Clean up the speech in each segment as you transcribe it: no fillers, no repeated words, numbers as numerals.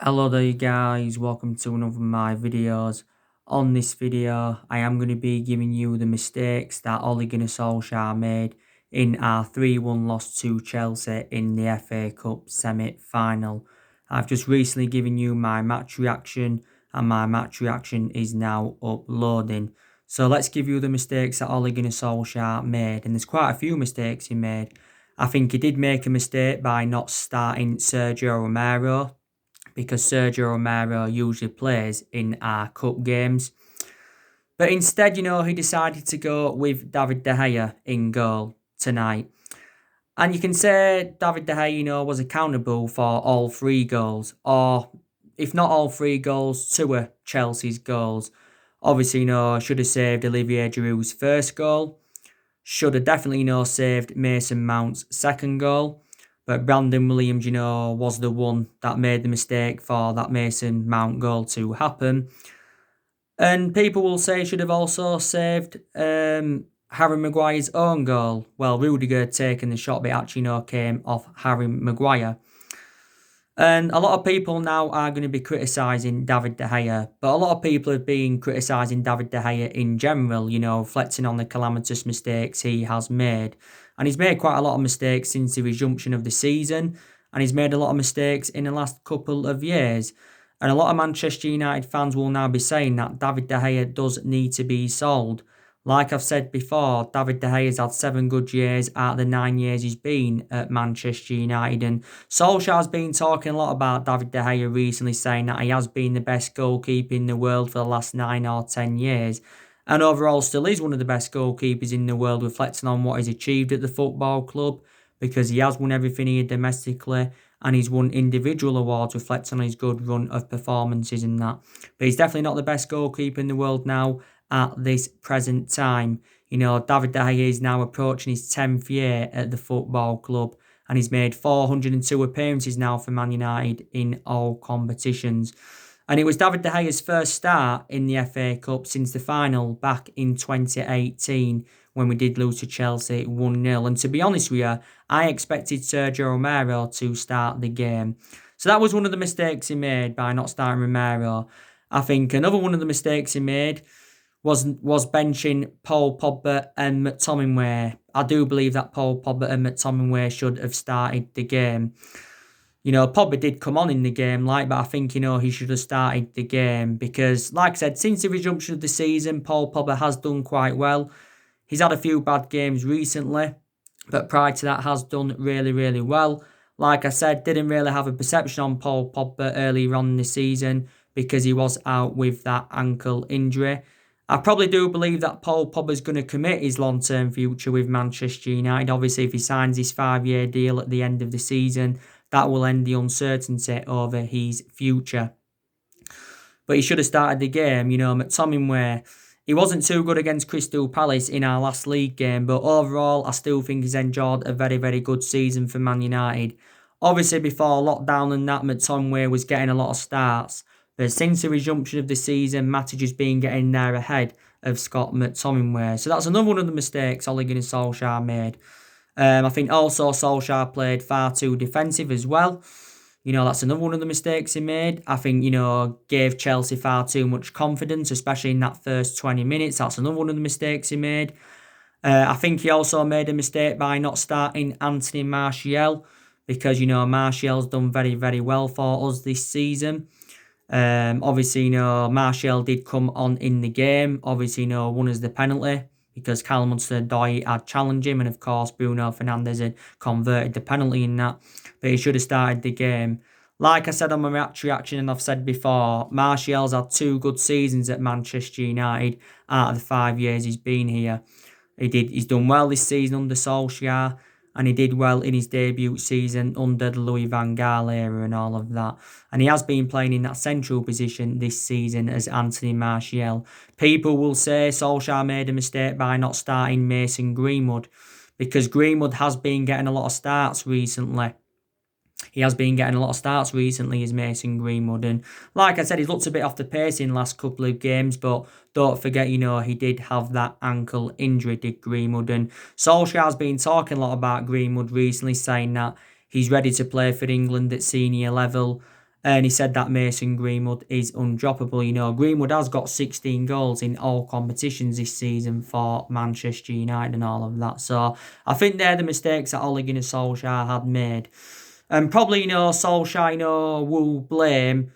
Hello there you guys, welcome to another of my videos. On this video, I am going to be giving you the mistakes that Ole Gunnar Solskjaer made in our 3-1 loss to Chelsea in the FA Cup semi-final. I've just recently given you my match reaction and my match reaction is now uploading. So let's give you the mistakes that Ole Gunnar Solskjaer made, and there's quite a few mistakes he made. I think he did make a mistake by not starting Sergio Romero, because Sergio Romero usually plays in our cup games. But instead, he decided to go with David De Gea in goal tonight. And you can say David De Gea, was accountable for all three goals, or if not all three goals, two of Chelsea's goals. Obviously, should have saved Olivier Giroud's first goal. Should have definitely, saved Mason Mount's second goal. But Brandon Williams, was the one that made the mistake for that Mason Mount goal to happen. And people will say should have also saved Harry Maguire's own goal. Well, Rudiger had taken the shot, but it actually, came off Harry Maguire. And a lot of people now are going to be criticising David De Gea, but a lot of people have been criticising David De Gea in general, reflecting on the calamitous mistakes he has made. And he's made quite a lot of mistakes since the resumption of the season, and he's made a lot of mistakes in the last couple of years. And a lot of Manchester United fans will now be saying that David De Gea does need to be sold. Like I've said before, David De Gea has had 7 good years out of the 9 years he's been at Manchester United. And Solskjaer's been talking a lot about David De Gea recently, saying that he has been the best goalkeeper in the world for the last 9 or 10 years. And overall still is one of the best goalkeepers in the world, reflecting on what he's achieved at the football club, because he has won everything here domestically and he's won individual awards, reflecting on his good run of performances and that. But he's definitely not the best goalkeeper in the world now at this present time. David De Gea is now approaching his 10th year at the football club, and he's made 402 appearances now for Man United in all competitions. And it was David De Gea's first start in the FA Cup since the final back in 2018, when we did lose to Chelsea 1-0. And to be honest with you, I expected Sergio Romero to start the game. So that was one of the mistakes he made by not starting Romero. I think another one of the mistakes he made was benching Paul Pogba and McTominay. I do believe that Paul Pogba and McTominay should have started the game. Pogba did come on in the game, but I think, he should have started the game because, like I said, since the resumption of the season, Paul Pogba has done quite well. He's had a few bad games recently, but prior to that has done really, really well. Like I said, didn't really have a perception on Paul Pogba earlier on in the season because he was out with that ankle injury. I probably do believe that Paul Pogba is going to commit his long-term future with Manchester United. Obviously, if he signs his 5-year deal at the end of the season, that will end the uncertainty over his future. But he should have started the game. McTominay, he wasn't too good against Crystal Palace in our last league game, but overall, I still think he's enjoyed a very, very good season for Man United. Obviously, before lockdown and that, McTominay was getting a lot of starts. But since the resumption of the season, Matic has been getting there ahead of Scott McTominay. So that's another one of the mistakes Ole Gunnar Solskjaer made. I think also Solskjaer played far too defensive as well. That's another one of the mistakes he made. I think, gave Chelsea far too much confidence, especially in that first 20 minutes. That's another one of the mistakes he made. I think he also made a mistake by not starting Anthony Martial because, Martial's done very, very well for us this season. Obviously, Martial did come on in the game. Obviously, won us the penalty because Callum Hudson-Odoi had challenged him, and of course Bruno Fernandes had converted the penalty in that. But he should have started the game. Like I said on my match reaction, and I've said before, Martial's had 2 good seasons at Manchester United out of the 5 years he's been here. He's done well this season under Solskjaer, and he did well in his debut season under the Louis van Gaal era and all of that. And he has been playing in that central position this season as Anthony Martial. People will say Solskjaer made a mistake by not starting Mason Greenwood, because Greenwood has been getting a lot of starts recently. He has been getting a lot of starts recently as Mason Greenwood. And like I said, he's looked a bit off the pace in the last couple of games. But don't forget, he did have that ankle injury, did Greenwood. And Solskjaer's been talking a lot about Greenwood recently, saying that he's ready to play for England at senior level. And he said that Mason Greenwood is undroppable. Greenwood has got 16 goals in all competitions this season for Manchester United and all of that. So I think they're the mistakes that Ole Gunnar Solskjaer had made. And probably, Solskjaer, will blame,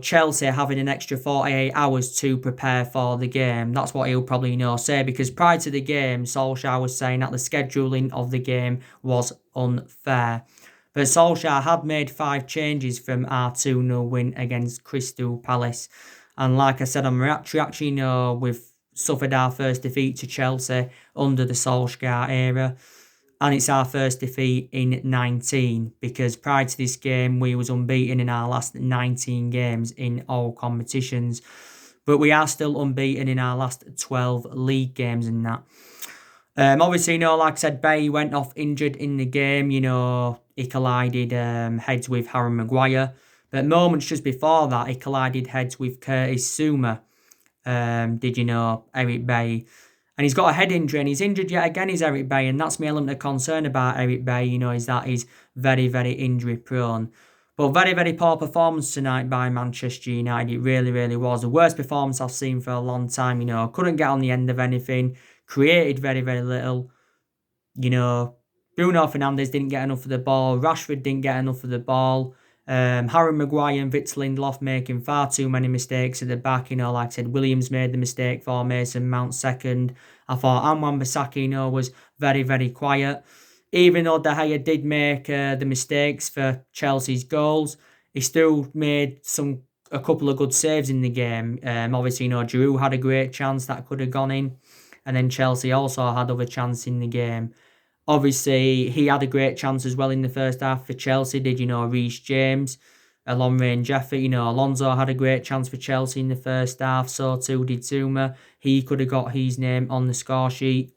Chelsea having an extra 48 hours to prepare for the game. That's what he'll probably, say, because prior to the game, Solskjaer was saying that the scheduling of the game was unfair. But Solskjaer had made 5 changes from our 2-0 win against Crystal Palace. And like I said on my reaction, we've suffered our first defeat to Chelsea under the Solskjaer era. And it's our first defeat in 19, because prior to this game we was unbeaten in our last 19 games in all competitions, but we are still unbeaten in our last 12 league games and that. Obviously, like I said, Bailly went off injured in the game. He collided heads with Harry Maguire, but moments just before that he collided heads with Curtis Zouma. Did you know Eric Bailly? And he's got a head injury, and he's injured yet again, is Eric Bailly. And that's my element of concern about Eric Bailly, is that he's very, very injury prone. But very, very poor performance tonight by Manchester United. It really, really was. The worst performance I've seen for a long time. Couldn't get on the end of anything. Created very, very little. Bruno Fernandes didn't get enough of the ball. Rashford didn't get enough of the ball. Harry Maguire and Victor Lindelof making far too many mistakes at the back. Like I said, Williams made the mistake for Mason Mount second. I thought Wan-Bissaka, was very, very quiet. Even though De Gea did make the mistakes for Chelsea's goals, he still made a couple of good saves in the game. Obviously, Giroud had a great chance that could have gone in. And then Chelsea also had other chances in the game. Obviously, he had a great chance as well in the first half for Chelsea. Did Reece James, a long-range effort. Alonso had a great chance for Chelsea in the first half. So too did Zouma. He could have got his name on the score sheet.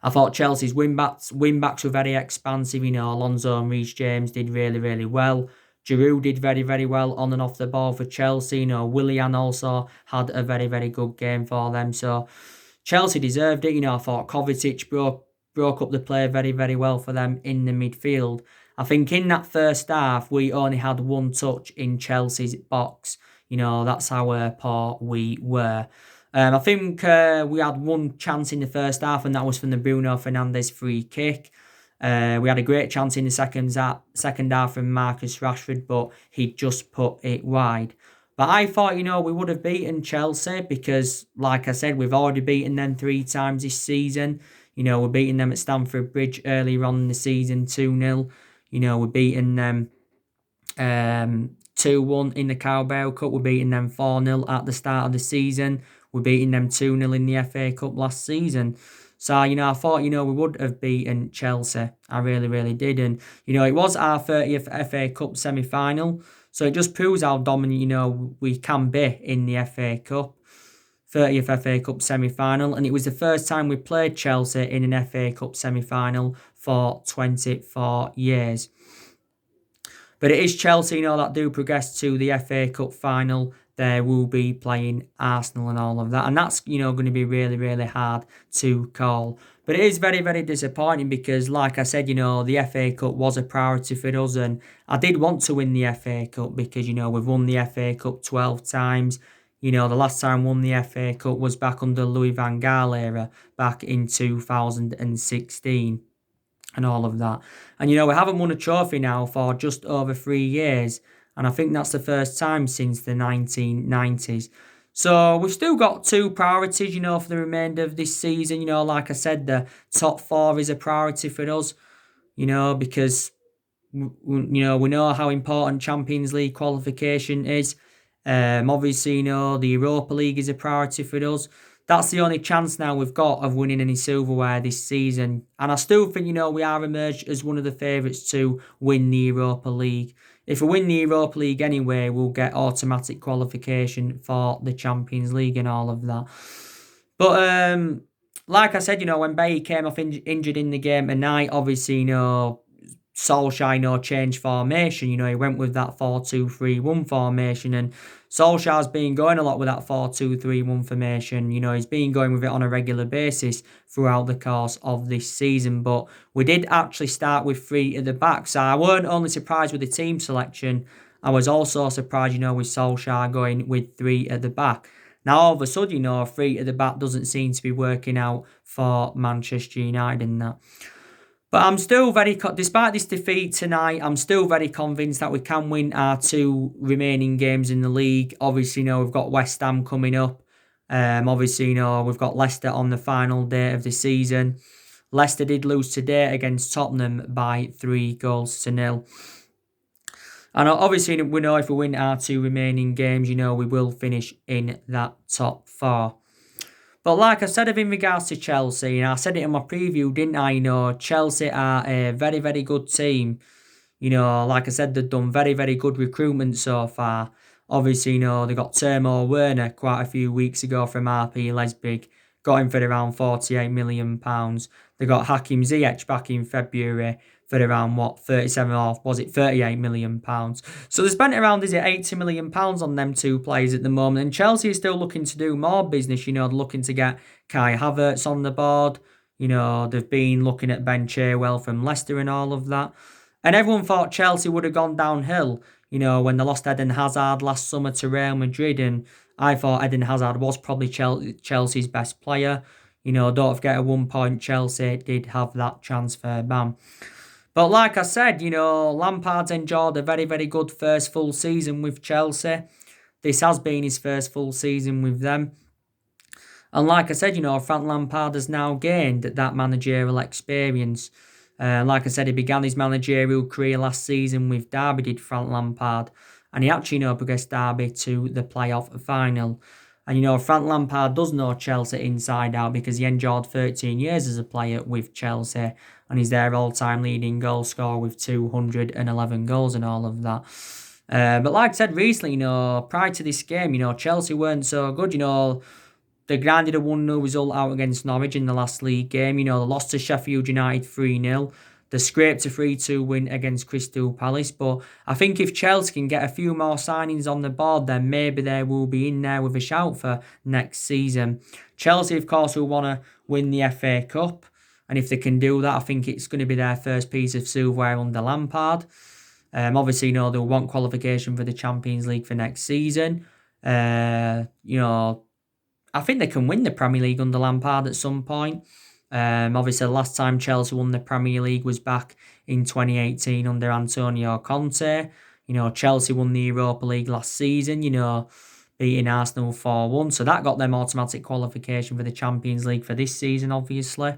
I thought Chelsea's wing-backs were very expansive. Alonso and Reece James did really, really well. Giroud did very, very well on and off the ball for Chelsea. Willian also had a very, very good game for them. So Chelsea deserved it. I thought Kovacic broke up the play very, very well for them in the midfield. I think in that first half, we only had one touch in Chelsea's box. That's how poor we were. I think we had one chance in the first half, and that was from the Bruno Fernandes free kick. We had a great chance in the second half from Marcus Rashford, but he just put it wide. But I thought, we would have beaten Chelsea because, like I said, we've already beaten them 3 times this season. We're beating them at Stamford Bridge earlier on in the season, 2-0. We're beating them 2-1 in the Carabao Cup. We're beating them 4-0 at the start of the season. We're beating them 2-0 in the FA Cup last season. So, I thought, we would have beaten Chelsea. I really, really did. And, it was our 30th FA Cup semi-final. So it just proves how dominant, we can be in the FA Cup. 30th FA Cup semi-final, and it was the first time we played Chelsea in an FA Cup semi-final for 24 years. But it is Chelsea, that do progress to the FA Cup final. They will be playing Arsenal and all of that, and that's, going to be really, really hard to call. But it is very, very disappointing because, like I said, the FA Cup was a priority for us, and I did want to win the FA Cup because, we've won the FA Cup 12 times. The last time won the FA Cup was back under Louis van Gaal era, back in 2016 and all of that. And, we haven't won a trophy now for just over 3 years. And I think that's the first time since the 1990s. So we've still got 2 priorities, for the remainder of this season. Like I said, the top 4 is a priority for us, because, we know how important Champions League qualification is. Obviously, the Europa League is a priority for us. That's the only chance now we've got of winning any silverware this season. And I still think, we are emerged as one of the favourites to win the Europa League. If we win the Europa League anyway, we'll get automatic qualification for the Champions League and all of that. But like I said, when Bailly came off injured in the game tonight, obviously, Solskjaer, change formation. He went with that 4-2-3-1 formation, and Solskjaer's been going a lot with that 4-2-3-1 formation. He's been going with it on a regular basis throughout the course of this season. But we did actually start with three at the back, so I weren't only surprised with the team selection, I was also surprised, with Solskjaer going with three at the back. Now, all of a sudden, three at the back doesn't seem to be working out for Manchester United in that. But I'm still despite this defeat tonight, I'm still very convinced that we can win our two remaining games in the league. Obviously, we've got West Ham coming up. Obviously, we've got Leicester on the final day of the season. Leicester did lose today against Tottenham by 3-0. And obviously, we know if we win our two remaining games, we will finish in that top four. But like I said in regards to Chelsea, and I said it in my preview, didn't I? Chelsea are a very, very good team. Like I said, they've done very, very good recruitment so far. Obviously, they got Timo Werner quite a few weeks ago from RP Leipzig. Got him for around £48 million. They got Hakim Ziyech back in February for around, 37 or was it £38 million? So they spent around, £80 million on them two players at the moment. And Chelsea is still looking to do more business. They're looking to get Kai Havertz on the board. They've been looking at Ben Chilwell from Leicester and all of that. And everyone thought Chelsea would have gone downhill, when they lost Eden Hazard last summer to Real Madrid. And I thought Eden Hazard was probably Chelsea's best player. Don't forget at one point Chelsea did have that transfer ban. But like I said, Lampard's enjoyed a very, very good first full season with Chelsea. This has been his first full season with them. And like I said, Frank Lampard has now gained that managerial experience. Like I said, he began his managerial career last season with Derby, did Frank Lampard. And he actually, progressed Derby to the playoff final. And, Frank Lampard does know Chelsea inside out because he enjoyed 13 years as a player with Chelsea. And he's their all-time leading goal scorer with 211 goals and all of that. But like I said recently, prior to this game, Chelsea weren't so good. They grinded a 1-0 result out against Norwich in the last league game. They lost to Sheffield United 3-0. They scraped a 3-2 win against Crystal Palace. But I think if Chelsea can get a few more signings on the board, then maybe they will be in there with a shout for next season. Chelsea, of course, will want to win the FA Cup. And if they can do that, I think it's going to be their first piece of silverware under Lampard. Obviously, they'll want qualification for the Champions League for next season. I think they can win the Premier League under Lampard at some point. Obviously, the last time Chelsea won the Premier League was back in 2018 under Antonio Conte. Chelsea won the Europa League last season, beating Arsenal 4-1. So that got them automatic qualification for the Champions League for this season, obviously.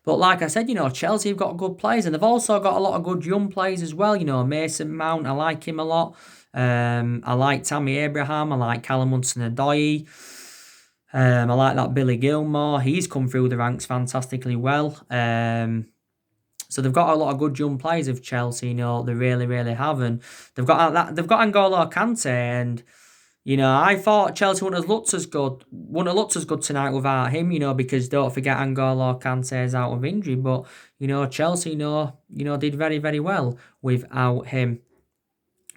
But like I said, Chelsea have got good players, and they've also got a lot of good young players as well. Mason Mount, I like him a lot. I like Tammy Abraham. I like Callum Hudson-Odoi. I like that Billy Gilmore. He's come through the ranks fantastically well. So they've got a lot of good young players of Chelsea. They really, really have, and they've got N'Golo Kante, and I thought Chelsea wouldn't have looked as good tonight without him. Because don't forget N'Golo Kante is out of injury, but Chelsea, did very, very well without him.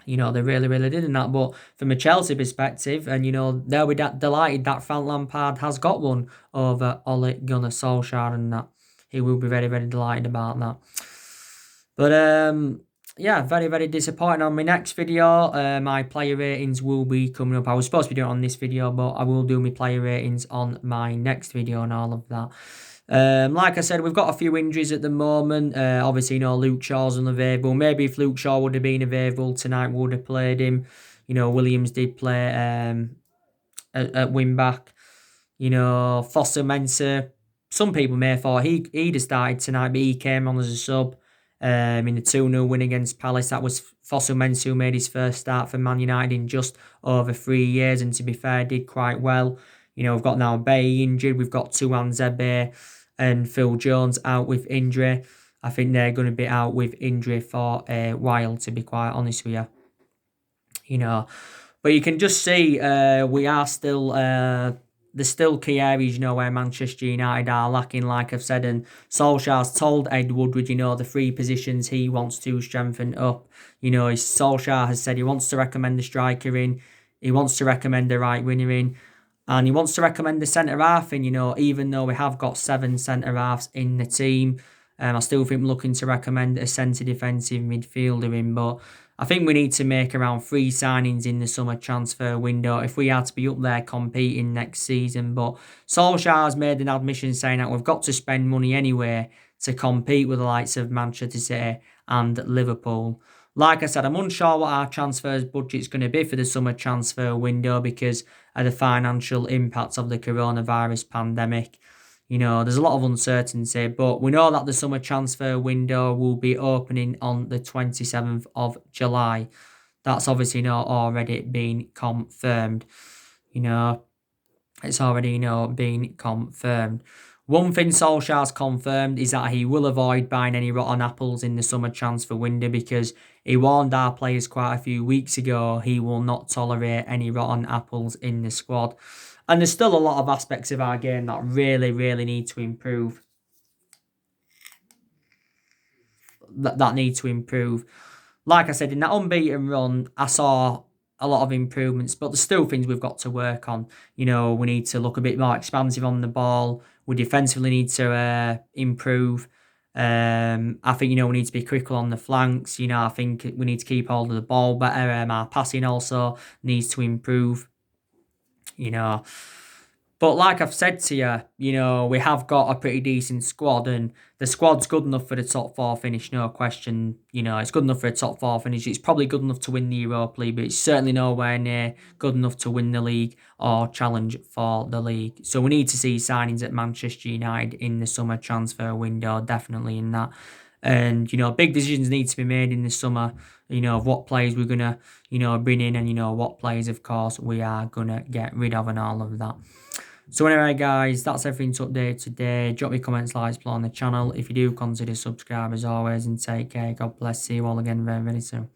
They really, really did in that. But from a Chelsea perspective, and they'll be delighted that Frank Lampard has got one over Ole Gunnar Solskjaer, and that he will be very, very delighted about that. But yeah, very, very disappointing. On my next video, my player ratings will be coming up. I was supposed to be doing it on this video, but I will do my player ratings on my next video and all of that. Like I said, we've got a few injuries at the moment. Obviously, Luke Shaw's unavailable. Maybe if Luke Shaw would have been available tonight, we would have played him. Williams did play at wing back. Foster Mensah. Some people may have thought he'd have started tonight, but he came on as a sub. In the 2-0 win against Palace, that was Foster Mensah who made his first start for Man United in just over 3 years, and to be fair, did quite well. We've got now Bailly injured. We've got Tuan Zebe and Phil Jones out with injury. I think they're going to be out with injury for a while, to be quite honest with you. But you can just see we are still there's still key areas, where Manchester United are lacking, like I've said, and Solskjaer's told Ed Woodward, the three positions he wants to strengthen up. Solskjaer has said he wants to recommend a striker in, he wants to recommend a right winger in, and he wants to recommend the centre half in, even though we have got 7 centre halves in the team. I still think we're looking to recommend a centre defensive midfielder in, but I think we need to make around 3 signings in the summer transfer window if we are to be up there competing next season. But Solskjaer's made an admission saying that we've got to spend money anyway to compete with the likes of Manchester City and Liverpool. Like I said, I'm unsure what our transfers budget's going to be for the summer transfer window because of the financial impacts of the coronavirus pandemic. There's a lot of uncertainty, but we know that the summer transfer window will be opening on the 27th of July. That's obviously not already been confirmed. It's already, been confirmed. One thing Solskjaer's confirmed is that he will avoid buying any rotten apples in the summer transfer window because he warned our players quite a few weeks ago he will not tolerate any rotten apples in the squad. And there's still a lot of aspects of our game that really, really need to improve. That need to improve. Like I said, in that unbeaten run, I saw a lot of improvements, but there's still things we've got to work on. We need to look a bit more expansive on the ball. We defensively need to improve. I think, we need to be quicker on the flanks. I think we need to keep hold of the ball better. Our passing also needs to improve. But like I've said to you, we have got a pretty decent squad and the squad's good enough for the top 4 finish, no question. It's good enough for a top 4 finish. It's probably good enough to win the Europa League, but it's certainly nowhere near good enough to win the league or challenge for the league. So we need to see signings at Manchester United in the summer transfer window, definitely in that. And, big decisions need to be made in the summer, of what players we're going to, bring in and, what players, of course, we are going to get rid of and all of that. So anyway, guys, that's everything to update today. Drop me comments, likes, below on the channel. If you do, consider subscribe as always and take care. God bless. See you all again very, very soon.